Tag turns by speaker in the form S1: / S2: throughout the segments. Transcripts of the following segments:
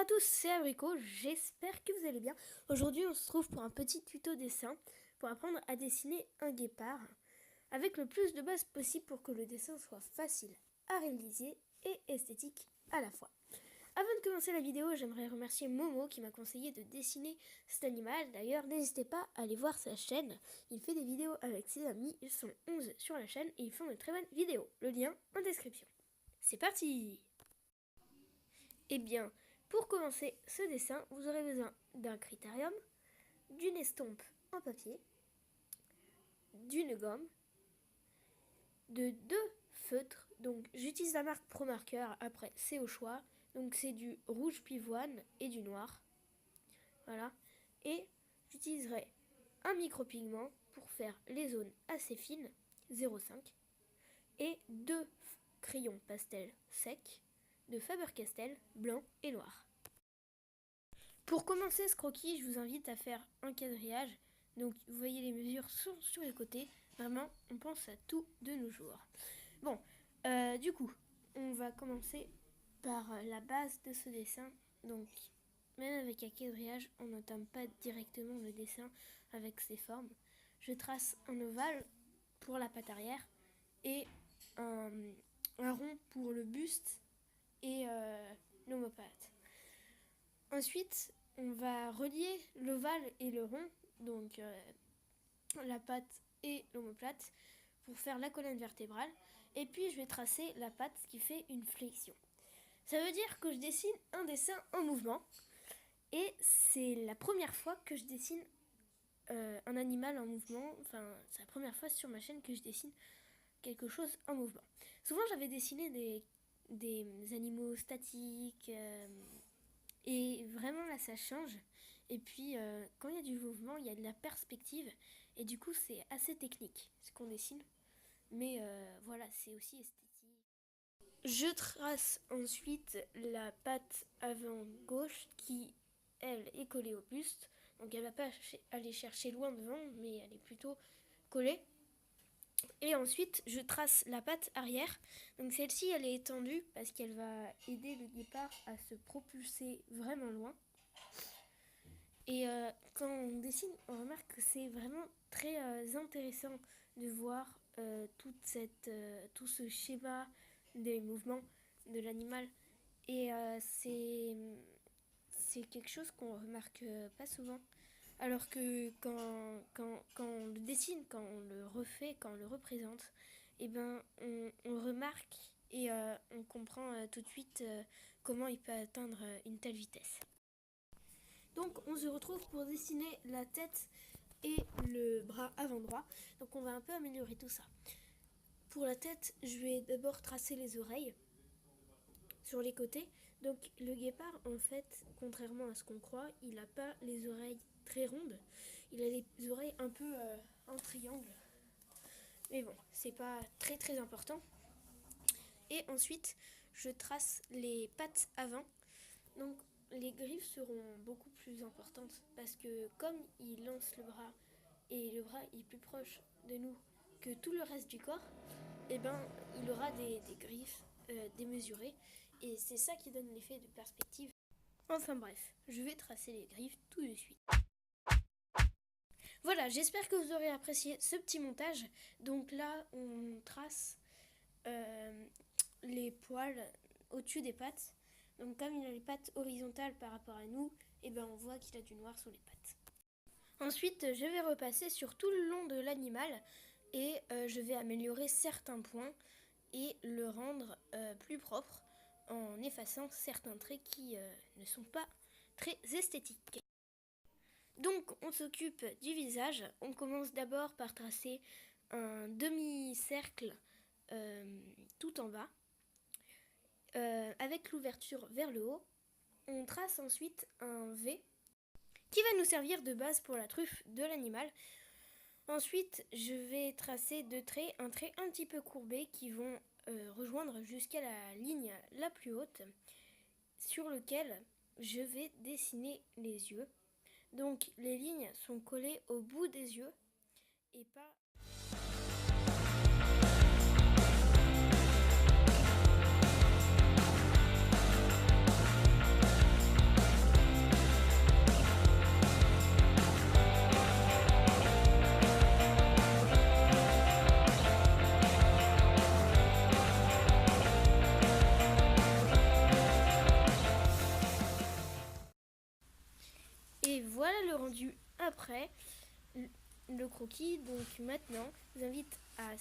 S1: à tous, c'est Abricot, j'espère que vous allez bien. Aujourd'hui on se trouve pour un petit tuto dessin pour apprendre à dessiner un guépard avec le plus de base possible pour que le dessin soit facile à réaliser et esthétique à la fois. Avant de commencer la vidéo, j'aimerais remercier Momo qui m'a conseillé de dessiner cet animal. D'ailleurs, n'hésitez pas à aller voir sa chaîne. Il fait des vidéos avec ses amis, ils sont 11 sur la chaîne et ils font de très bonnes vidéos. Le lien en description. C'est parti! Eh bien, pour commencer ce dessin, vous aurez besoin d'un critérium, d'une estompe en papier, d'une gomme, de 2 feutres. Donc j'utilise la marque Pro Marker, après c'est au choix. Donc c'est du rouge pivoine et du noir. Voilà. Et j'utiliserai un micropigment pour faire les zones assez fines, 0,5. Et 2 crayons pastel secs de Faber-Castell, blanc et noir. Pour commencer ce croquis, je vous invite à faire un quadrillage. Donc vous voyez les mesures sont sur les côtés. Vraiment, on pense à tout de nos jours. Bon, du coup, on va commencer par la base de ce dessin. Donc, même avec un quadrillage, on n'entame pas directement le dessin avec ses formes. Je trace un ovale pour la patte arrière et un rond pour le buste et l'omoplate. Ensuite, on va relier l'ovale et le rond, donc la patte et l'omoplate, pour faire la colonne vertébrale. Et puis, je vais tracer la patte qui fait une flexion. Ça veut dire que je dessine un dessin en mouvement. Et c'est la première fois que je dessine un animal en mouvement. Enfin, c'est la première fois sur ma chaîne que je dessine quelque chose en mouvement. Souvent, j'avais dessiné des animaux statiques et vraiment là ça change. Et puis quand il y a du mouvement, il y a de la perspective et du coup c'est assez technique ce qu'on dessine, mais voilà, c'est aussi esthétique. Je trace ensuite la patte avant gauche qui elle est collée au buste, donc elle va pas aller chercher loin devant, mais elle est plutôt collée. Et ensuite, je trace la patte arrière. Donc celle-ci, elle est étendue parce qu'elle va aider le guépard à se propulser vraiment loin. Et quand on dessine, on remarque que c'est vraiment très intéressant de voir tout ce schéma des mouvements de l'animal. Et c'est quelque chose qu'on remarque pas souvent. Alors que quand on le dessine, quand on le refait, quand on le représente, eh ben, on remarque et on comprend tout de suite comment il peut atteindre une telle vitesse. Donc on se retrouve pour dessiner la tête et le bras avant droit. Donc on va un peu améliorer tout ça. Pour la tête, je vais d'abord tracer les oreilles sur les côtés. Donc le guépard, en fait, contrairement à ce qu'on croit, il n'a pas les oreilles très rondes. Il a les oreilles un peu en triangle. Mais bon, c'est pas très très important. Et ensuite, je trace les pattes avant. Donc les griffes seront beaucoup plus importantes parce que comme il lance le bras et le bras est plus proche de nous que tout le reste du corps, eh ben, il aura des griffes démesurées. Et c'est ça qui donne l'effet de perspective. Enfin bref, je vais tracer les griffes tout de suite. Voilà, j'espère que vous aurez apprécié ce petit montage. Donc là, on trace les poils au-dessus des pattes. Donc comme il a les pattes horizontales par rapport à nous, eh ben on voit qu'il a du noir sur les pattes. Ensuite, je vais repasser sur tout le long de l'animal et je vais améliorer certains points et le rendre plus propre en effaçant certains traits qui ne sont pas très esthétiques. Donc on s'occupe du visage. On commence d'abord par tracer un demi-cercle tout en bas avec l'ouverture vers le haut. On trace ensuite un V qui va nous servir de base pour la truffe de l'animal. Ensuite, je vais tracer 2 traits, un trait un petit peu courbé qui vont rejoindre jusqu'à la ligne la plus haute sur lequel je vais dessiner les yeux. Donc les lignes sont collées au bout des yeux et pas... le croquis. Donc maintenant, je vous invite à...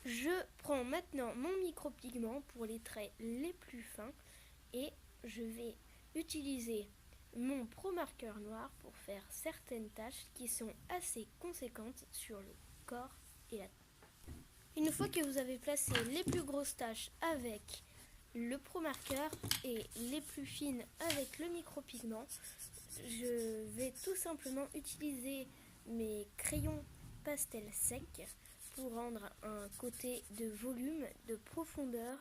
S1: Je prends maintenant mon micropigment pour les traits les plus fins et je vais utiliser mon Pro Marqueur noir pour faire certaines taches qui sont assez conséquentes sur le corps et la tête. Une fois que vous avez placé les plus grosses taches avec le Pro Marqueur et les plus fines avec le micropigment, je vais tout simplement utiliser mes crayons pastel secs pour rendre un côté de volume, de profondeur.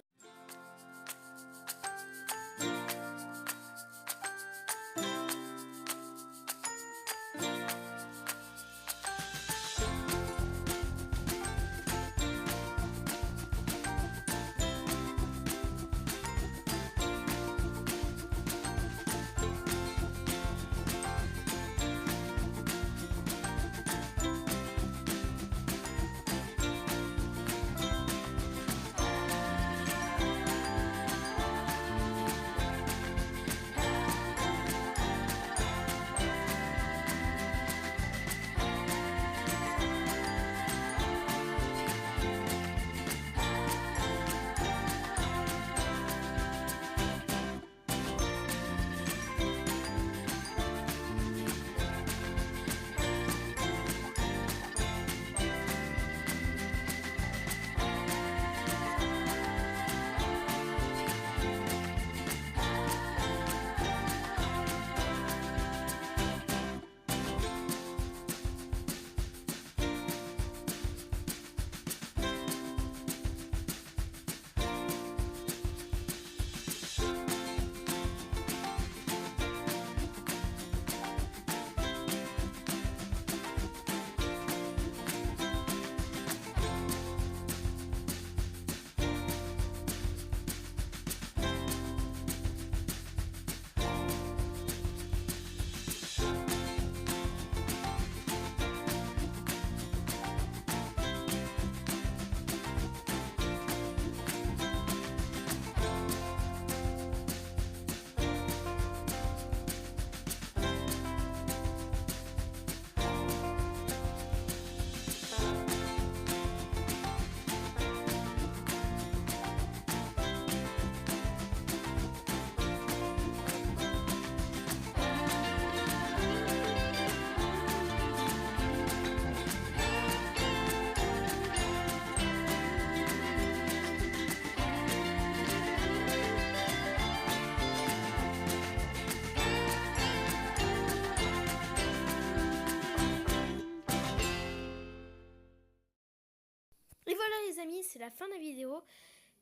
S1: Et voilà les amis, c'est la fin de la vidéo.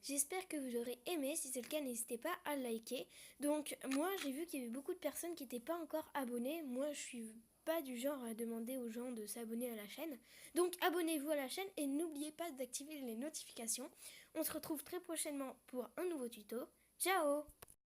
S1: J'espère que vous aurez aimé. Si c'est le cas, n'hésitez pas à liker. Donc moi, j'ai vu qu'il y avait beaucoup de personnes qui n'étaient pas encore abonnées. Moi, je suis pas du genre à demander aux gens de s'abonner à la chaîne. Donc abonnez-vous à la chaîne et n'oubliez pas d'activer les notifications. On se retrouve très prochainement pour un nouveau tuto. Ciao!